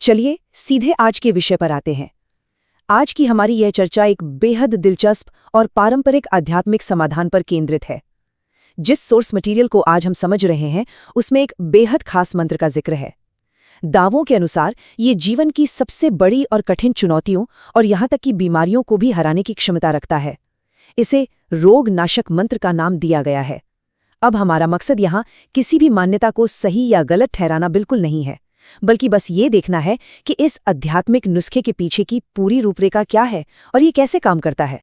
चलिए सीधे आज के विषय पर आते हैं। आज की हमारी यह चर्चा एक बेहद दिलचस्प और पारंपरिक आध्यात्मिक समाधान पर केंद्रित है। जिस सोर्स मटेरियल को आज हम समझ रहे हैं उसमें एक बेहद खास मंत्र का जिक्र है। दावों के अनुसार ये जीवन की सबसे बड़ी और कठिन चुनौतियों और यहाँ तक कि बीमारियों को भी हराने की क्षमता रखता है। इसे रोग नाशक मंत्र का नाम दिया गया है। अब हमारा मकसद यहाँ किसी भी मान्यता को सही या गलत ठहराना बिल्कुल नहीं है, बल्कि बस ये देखना है कि इस आध्यात्मिक नुस्खे के पीछे की पूरी रूपरेखा क्या है और ये कैसे काम करता है।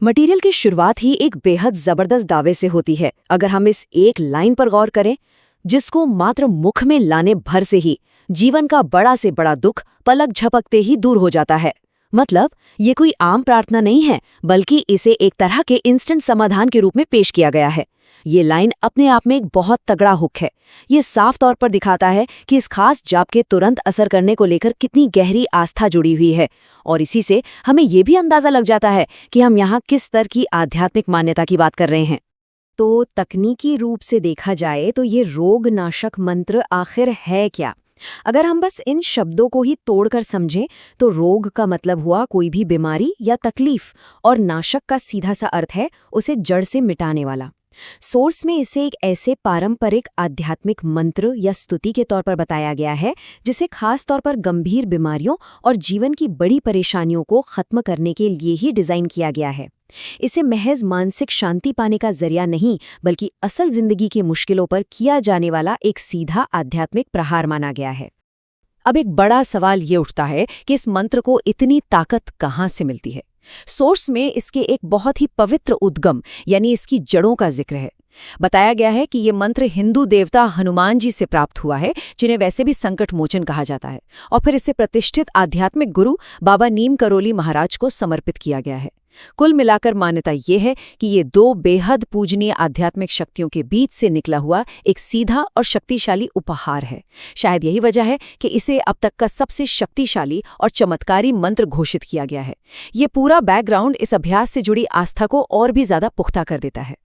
मटेरियल की शुरुआत ही एक बेहद जबरदस्त दावे से होती है। अगर हम इस एक लाइन पर गौर करें, जिसको मात्र मुख में लाने भर से ही जीवन का बड़ा से बड़ा दुख पलक झपकते ही दूर हो जाता है। मतलब ये कोई आम प्रार्थना नहीं है, बल्कि इसे एक तरह के इंस्टेंट समाधान के रूप में पेश किया गया है। ये लाइन अपने आप में एक बहुत तगड़ा हुक है। ये साफ तौर पर दिखाता है कि इस खास जाप के तुरंत असर करने को लेकर कितनी गहरी आस्था जुड़ी हुई है, और इसी से हमें ये भी अंदाजा लग जाता है कि हम यहाँ किस स्तर की आध्यात्मिक मान्यता की बात कर रहे हैं। तो तकनीकी रूप से देखा जाए तो ये रोग नाशक मंत्र आखिर है क्या? अगर हम बस इन शब्दों को ही तोड़कर समझें तो रोग का मतलब हुआ कोई भी बीमारी या तकलीफ, और नाशक का सीधा सा अर्थ है उसे जड़ से मिटाने वाला। सोर्स में इसे एक ऐसे पारंपरिक आध्यात्मिक मंत्र या स्तुति के तौर पर बताया गया है जिसे खास तौर पर गंभीर बीमारियों और जीवन की बड़ी परेशानियों को खत्म करने के लिए ही डिजाइन किया गया है। इसे महज मानसिक शांति पाने का जरिया नहीं, बल्कि असल जिंदगी की मुश्किलों पर किया जाने वाला एक सीधा आध्यात्मिक प्रहार माना गया है। अब एक बड़ा सवाल ये उठता है कि इस मंत्र को इतनी ताकत कहाँ से मिलती है। सोर्स में इसके एक बहुत ही पवित्र उद्गम यानी इसकी जड़ों का जिक्र है। बताया गया है कि ये मंत्र हिंदू देवता हनुमान जी से प्राप्त हुआ है, जिन्हें वैसे भी संकट मोचन कहा जाता है, और फिर इसे प्रतिष्ठित आध्यात्मिक गुरु बाबा नीम करोली महाराज को समर्पित किया गया है। कुल मिलाकर मान्यता ये है कि ये दो बेहद पूजनीय आध्यात्मिक शक्तियों के बीच से निकला हुआ एक सीधा और शक्तिशाली उपहार है। शायद यही वजह है कि इसे अब तक का सबसे शक्तिशाली और चमत्कारी मंत्र घोषित किया गया है। ये पूरा बैकग्राउंड इस अभ्यास से जुड़ी आस्था को और भी ज्यादा पुख्ता कर देता है।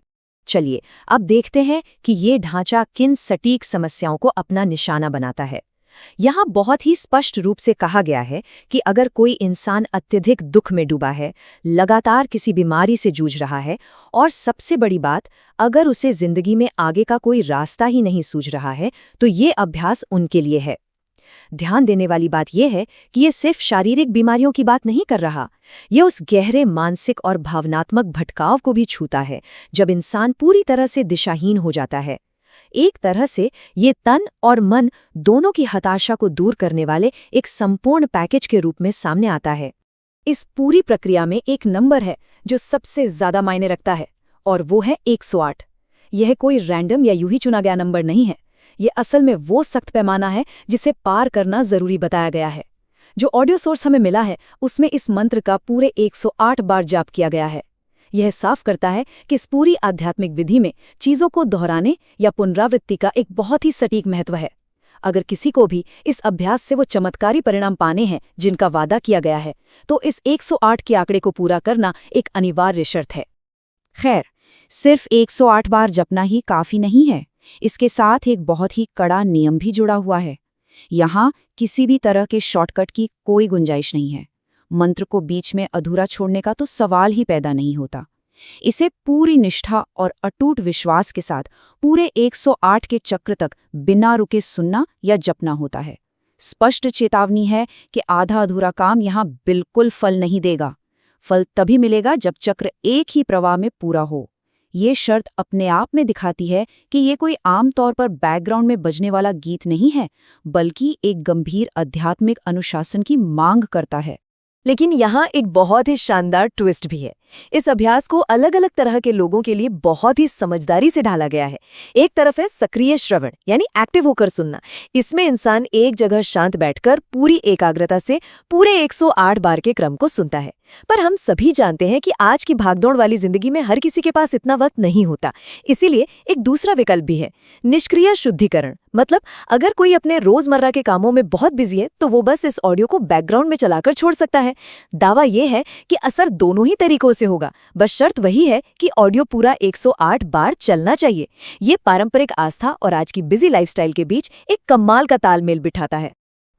चलिए अब देखते हैं कि ये ढांचा किन सटीक समस्याओं को अपना निशाना बनाता है। यहाँ बहुत ही स्पष्ट रूप से कहा गया है कि अगर कोई इंसान अत्यधिक दुख में डूबा है, लगातार किसी बीमारी से जूझ रहा है, और सबसे बड़ी बात, अगर उसे जिंदगी में आगे का कोई रास्ता ही नहीं सूझ रहा है, तो ये अभ्यास उनके लिए है। ध्यान देने वाली बात यह है कि ये सिर्फ शारीरिक बीमारियों की बात नहीं कर रहा। ये उस गहरे मानसिक और भावनात्मक भटकाव को भी छूता है जब इंसान पूरी तरह से दिशाहीन हो जाता है। एक तरह से ये तन और मन दोनों की हताशा को दूर करने वाले एक संपूर्ण पैकेज के रूप में सामने आता है। इस पूरी प्रक्रिया में एक नंबर है जो सबसे ज्यादा मायने रखता है, और वो है 108। यह कोई रैंडम या यूं ही चुना गया नंबर नहीं है। ये असल में वो सख्त पैमाना है जिसे पार करना जरूरी बताया गया है। जो ऑडियो सोर्स हमें मिला है उसमें इस मंत्र का पूरे 108 बार जाप किया गया है। यह साफ करता है कि इस पूरी आध्यात्मिक विधि में चीजों को दोहराने या पुनरावृत्ति का एक बहुत ही सटीक महत्व है। अगर किसी को भी इस अभ्यास से वो चमत्कारी परिणाम पाने हैं जिनका वादा किया गया है, तो इस 108 के आंकड़े को पूरा करना एक अनिवार्य शर्त है। खैर, सिर्फ 108 बार जपना ही काफी नहीं है। इसके साथ एक बहुत ही कड़ा नियम भी जुड़ा हुआ है। यहाँ किसी भी तरह के शॉर्टकट की कोई गुंजाइश नहीं है। मंत्र को बीच में अधूरा छोड़ने का तो सवाल ही पैदा नहीं होता। इसे पूरी निष्ठा और अटूट विश्वास के साथ पूरे 108 के चक्र तक बिना रुके सुनना या जपना होता है। स्पष्ट चेतावनी है कि आधा अधूरा काम यहाँ बिल्कुल फल नहीं देगा। फल तभी मिलेगा जब चक्र एक ही प्रवाह में पूरा हो। ये शर्त अपने आप में दिखाती है कि ये कोई आम तौर पर बैकग्राउंड में बजने वाला गीत नहीं है, बल्कि एक गंभीर आध्यात्मिक अनुशासन की मांग करता है। लेकिन यहाँ एक बहुत ही शानदार ट्विस्ट भी है। इस अभ्यास को अलग अलग तरह के लोगों के लिए बहुत ही समझदारी से ढाला गया है। एक तरफ है सक्रिय श्रवण यानी एक्टिव होकर सुनना। इसमें इंसान एक जगह शांत बैठकर पूरी एकाग्रता से पूरे 108 बार के क्रम को सुनता है। पर हम सभी जानते हैं कि आज की भागदौड़ वाली जिंदगी में हर किसी के पास इतना वक्त नहीं होता। इसीलिए एक दूसरा विकल्प भी है, निष्क्रिय शुद्धिकरण। मतलब अगर कोई अपने रोजमर्रा के कामों में बहुत बिजी है तो वो बस इस ऑडियो को बैकग्राउंड में चलाकर छोड़ सकता है। दावा यह है कि असर दोनों ही तरीकों से होगा, बस शर्त वही है कि ऑडियो पूरा 108 बार चलना चाहिए। ये पारंपरिक आस्था और आज की बिजी लाइफस्टाइल के बीच एक कमाल का तालमेल बिठाता है।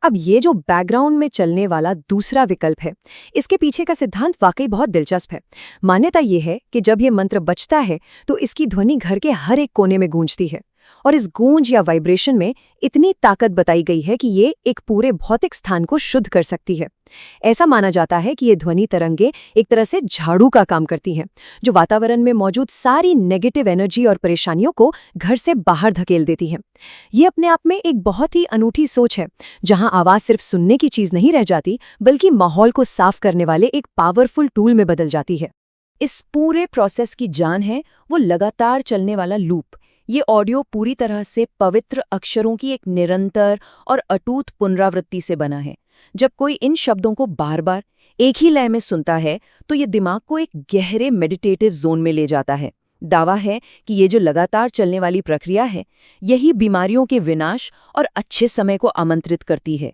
अब ये जो बैकग्राउंड में चलने वाला दूसरा विकल्प है, इसके पीछे का सिद्धांत वाकई बहुत दिलचस्प है। मान्यता ये है कि जब ये मंत्र बजता है तो इसकी ध्वनि घर के हर एक कोने में गूंजती है, और इस गूंज या वाइब्रेशन में इतनी ताकत बताई गई है कि ये एक पूरे भौतिक स्थान को शुद्ध कर सकती है। ऐसा माना जाता है कि ये ध्वनि तरंगे एक तरह से झाड़ू का काम करती हैं, जो वातावरण में मौजूद सारी नेगेटिव एनर्जी और परेशानियों को घर से बाहर धकेल देती हैं। ये अपने आप में एक बहुत ही अनूठी सोच है, जहां आवाज सिर्फ सुनने की चीज नहीं रह जाती, बल्कि माहौल को साफ करने वाले एक पावरफुल टूल में बदल जाती है। इस पूरे प्रोसेस की जान है वो लगातार चलने वाला लूप। ये ऑडियो पूरी तरह से पवित्र अक्षरों की एक निरंतर और अटूट पुनरावृत्ति से बना है। जब कोई इन शब्दों को बार बार एक ही लय में सुनता है तो ये दिमाग को एक गहरे मेडिटेटिव जोन में ले जाता है। दावा है कि ये जो लगातार चलने वाली प्रक्रिया है, यही बीमारियों के विनाश और अच्छे समय को आमंत्रित करती है।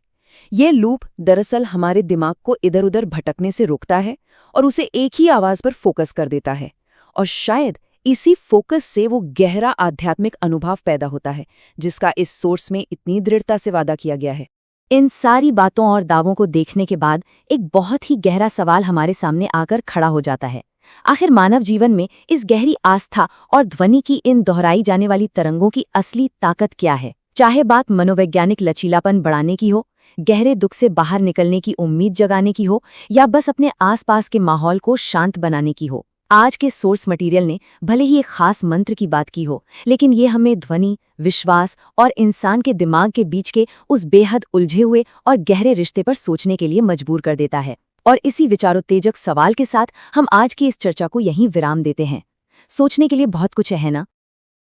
ये लूप दरअसल हमारे दिमाग को इधर उधर भटकने से रोकता है और उसे एक ही आवाज पर फोकस कर देता है, और शायद इसी फोकस से वो गहरा आध्यात्मिक अनुभव पैदा होता है, जिसका इस सोर्स में इतनी दृढ़ता से वादा किया गया है। इन सारी बातों और दावों को देखने के बाद एक बहुत ही गहरा सवाल हमारे सामने आकर खड़ा हो जाता है। आखिर मानव जीवन में इस गहरी आस्था और ध्वनि की इन दोहराई जाने वाली तरंगों की असली ताकत क्या है? चाहे बात मनोवैज्ञानिक लचीलापन बढ़ाने की हो, गहरे दुख से बाहर निकलने की उम्मीद जगाने की हो, या बस अपने आसपास के माहौल को शांत बनाने की हो, आज के सोर्स मटेरियल ने भले ही एक खास मंत्र की बात की हो, लेकिन ये हमें ध्वनि, विश्वास और इंसान के दिमाग के बीच के उस बेहद उलझे हुए और गहरे रिश्ते पर सोचने के लिए मजबूर कर देता है। और इसी विचारोत्तेजक सवाल के साथ हम आज की इस चर्चा को यहीं विराम देते हैं। सोचने के लिए बहुत कुछ है ना?